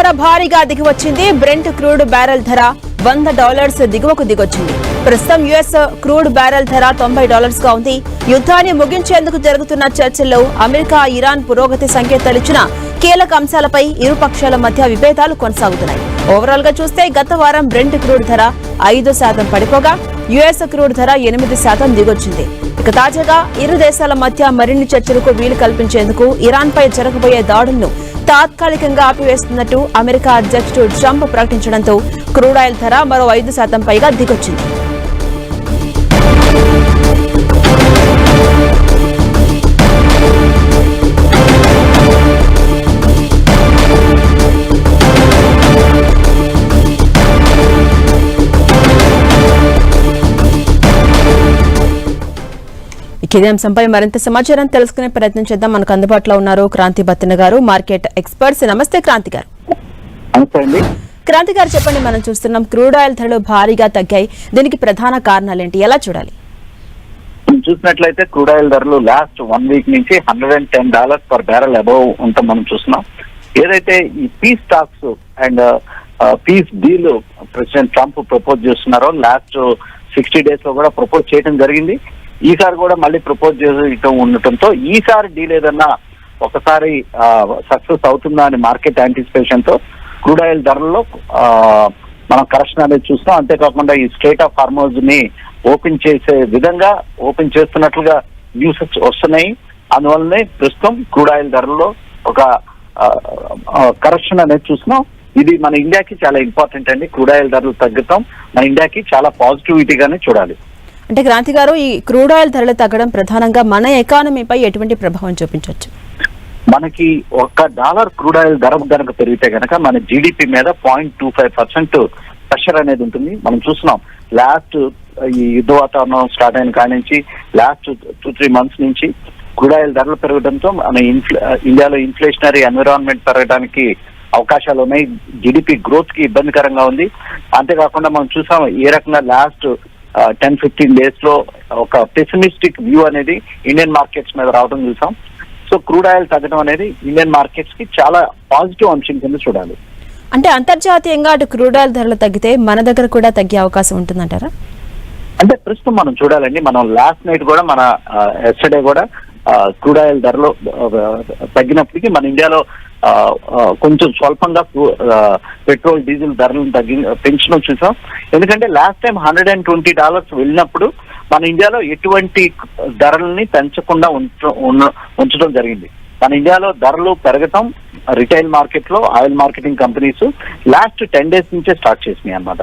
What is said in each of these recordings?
ధర భారీగా దిగివచ్చింది. Brent crude barrel ధర $100 దిగువకు దిగొచ్చింది. ప్రస్తుతం యుఎస్ క్రూడ్ బ్యారెల్ ధర $90 గా ఉంది. యుద్ధాన్ని ముగించేందుకు జరుగుతున్న చర్చల్లో అమెరికా, ఇరాన్ పురోగతి సంకేతాలిచ్చిన కీలక అంశాలపై ఇరు పక్షాల మధ్య విభేదాలు కొనసాగుతున్నాయి. ఓవరాల్ గా చూస్తే గత వారం బ్రెంట్ క్రూడ్ ధర 5% పడిపోగా యుఎస్ క్రూడ్ ధర 8% దిగొచ్చింది. ఇక తాజాగా ఇరు దేశాల మధ్య మరిన్ని చర్చలకు వీలు కల్పించేందుకు ఇరాన్ పై జరగబోయే దాడులను తాత్కాలికంగా ఆపివేస్తున్నట్టు అమెరికా అధ్యక్షుడు ట్రంప్ ప్రకటించడంతో క్రూడ్ ఆయిల్ ధర మరో 5% పైగా దిగొచ్చింది. ఇదే అంశంపై మరింత సమాచారం తెలుసుకునే ప్రయత్నం చేద్దాం. మనకు అందుబాటులో ఉన్నారు క్రాంతి బత్తిన గారు, మార్కెట్ ఎక్స్పర్ట్స్. నమస్తే క్రాంతి గారు. క్రాంతి గారు చెప్పండి, మనం చూస్తున్నాం క్రూడ్ ఆయిల్ ధరలు భారీగా తగ్గాయి. దీనికి ప్రధాన కారణాలు ఏంటి, ఎలా చూడాలి? చూసినట్లయితే క్రూడ్ ఆయిల్ ధరలు లాస్ట్ 1 వీక్ నుంచి $110 పర్ బ్యారెల్ అబౌవ్ ఉంటాం మనం చూస్తున్నాం. ఏదైతే ఈ piece talks and piece deal president Trump propose చేస్తున్నారో లాస్ట్ 60 days లో కూడా ప్రపోజ్ చేయడం జరిగింది. ఈసారి కూడా మళ్ళీ ప్రపోజ్ చేయడం ఉండటంతో ఈసారి డీల్ ఏదన్నా ఒకసారి సక్సెస్ అవుతుందా అని మార్కెట్ యాంటిసిపేషన్ తో క్రూడ్ ఆయిల్ ధరల్లో మనం కరెక్షన్ అనేది చూస్తాం. అంతేకాకుండా ఈ స్ట్రైట్ ఆఫ్ హార్మోజ్ ని ఓపెన్ చేసే విధంగా ఓపెన్ చేస్తున్నట్లుగా న్యూస్ వస్తున్నాయి. అందువల్లనే ప్రస్తుతం క్రూడ్ ఆయిల్ ధరల్లో ఒక కరెక్షన్ అనేది చూస్తున్నాం. ఇది మన ఇండియాకి చాలా ఇంపార్టెంట్ అండి. క్రూడ్ ఆయిల్ ధరలు తగ్గటం మన ఇండియాకి చాలా పాజిటివిటీగానే చూడాలి. అంటే క్రాంతి గారు, ఈ క్రూడ్ ఆయిల్ ధరలు తగ్గడం ప్రధానంగా మన ఎకానమీపై ఎటువంటి ప్రభావం చూపించవచ్చు? మనకి $1 క్రూడ్ ఆయిల్ ధర కనుక పెరిగితే కనుక మన జీడిపి మీద 0.25% ప్రెషర్ అనేది ఉంటుంది. మనం చూస్తున్నాం లాస్ట్ ఈ యుద్ధ వాతావరణం స్టార్ట్ అయిన కాడి నుంచి లాస్ట్ 2-3 months నుంచి క్రూడ్ ఆయిల్ ధరలు పెరగడంతో మన ఇండియాలో ఇన్ఫ్లేషనరీ ఎన్విరాన్మెంట్ పెరగడానికి అవకాశాలు ఉన్నాయి. జీడిపి గ్రోత్ కి ఇబ్బందికరంగా ఉంది. అంతేకాకుండా మనం చూసాం ఏ రకంగా లాస్ట్ 10-15 days లో ఒక పెసిమిస్టిక్ వ్యూ అనేది ఇండియన్ మార్కెట్స్ మీద రావడం చూసాం. సో క్రూడ్ ఆయిల్ తగ్గడం అనేది ఇండియన్ మార్కెట్స్ కి చాలా పాజిటివ్ అంశం కింద చూడాలి. అంటే అంతర్జాతీయంగా అటు క్రూడ్ ఆయిల్ ధరలు తగ్గితే మన దగ్గర కూడా తగ్గే అవకాశం ఉంటుందంటారా? అంటే ప్రస్తుతం మనం చూడాలండి, మనం లాస్ట్ నైట్ కూడా మన ఎస్టర్డే కూడా క్రూడ్ ఆయిల్ ధరలు తగ్గినప్పటికీ మన ఇండియాలో కొంచెం స్వల్పంగా పెట్రోల్ డీజిల్ ధరలను పెంచడం చూసాం. ఎందుకంటే లాస్ట్ టైం $120 వెళ్ళినప్పుడు మన ఇండియాలో ఎటువంటి ధరల్ని పెంచకుండా ఉంచడం జరిగింది. మన ఇండియాలో ధరలు పెరగటం రిటైల్ మార్కెట్ లో oil marketing companies last 10 days నుంచే స్టార్ట్ చేసినాయి అన్నమాట.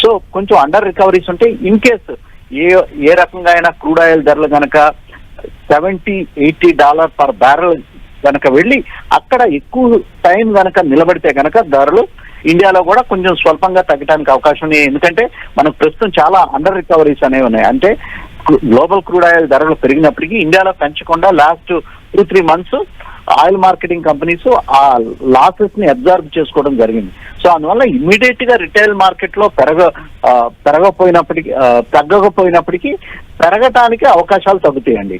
సో కొంచెం అండర్ రికవరీస్ ఉంటే ఇన్ కేస్ ఏ రకంగా అయినా క్రూడ్ ఆయిల్ ధరలు కనుక $70-80 పర్ బ్యారెల్ కనుక వెళ్ళి అక్కడ ఎక్కువ టైం కనుక నిలబడితే కనుక ధరలు ఇండియాలో కూడా కొంచెం స్వల్పంగా తగ్గడానికి అవకాశం ఉంది. ఎందుకంటే మనకు ప్రస్తుతం చాలా అండర్ రికవరీస్ అనేవి ఉన్నాయి. అంటే గ్లోబల్ క్రూడ్ ఆయిల్ ధరలు పెరిగినప్పటికీ ఇండియాలో పెంచకుండా last 2-3 months oil marketing companies ఆ లాసెస్ ని అబ్జర్వ్ చేసుకోవడం జరిగింది. సో అందువల్ల ఇమ్మీడియట్ గా రిటైల్ మార్కెట్ లో తగ్గకపోయినప్పటికీ పెరగటానికి అవకాశాలు తగ్గుతాయండి.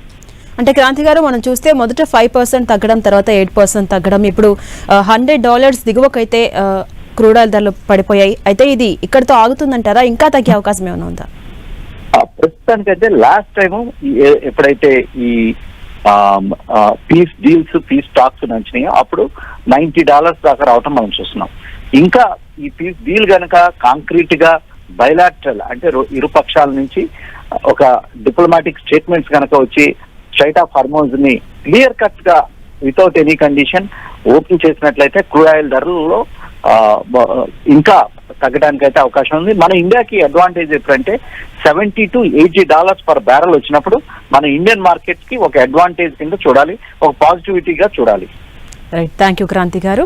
అంటే క్రాంతి గారు, మనం చూస్తే మొదట 5% తగ్గడం, తర్వాత 8% తగ్గడం, ఇప్పుడు $100 దిగువకైతే క్రూడ్ ఆయిల్ ధరలు పడిపోయాయి. అయితే ఇది ఇక్కడితో ఆగుతుందంటారా? ఇంకా తగ్గే అవకాశం ఏమైనా ఉందా? ప్రస్తుతానికైతే లాస్ట్ టైం ఎప్పుడైతే ఈ పీస్ డీల్స్ పీస్ టాక్స్ నచ్చినాయో అప్పుడు $90 దాకా రావటం మనం చూస్తున్నాం. ఇంకా ఈ పీస్ డీల్ కనుక కాంక్రీట్ గా బైలాటరల్ అంటే ఇరు పక్షాల నుంచి ఒక డిప్లొమాటిక్ స్టేట్మెంట్స్ కనుక వచ్చి స్ట్రైట్ ఆఫ్ హార్మోజ్ ని క్లియర్ కట్ గా వితౌట్ ఎనీ కండిషన్ ఓపెన్ చేసినట్లయితే క్రూడ్ ఆయిల్ ధరల్లో ఇంకా తగ్గడానికి అయితే అవకాశం ఉంది. మన ఇండియాకి అడ్వాంటేజ్ ఎప్పుడంటే $70-80 పర్ బ్యారెల్ వచ్చినప్పుడు మన ఇండియన్ మార్కెట్స్ కి ఒక అడ్వాంటేజ్ కింద చూడాలి, ఒక పాజిటివిటీగా చూడాలి. రైట్, థ్యాంక్ యూ క్రాంతి గారు.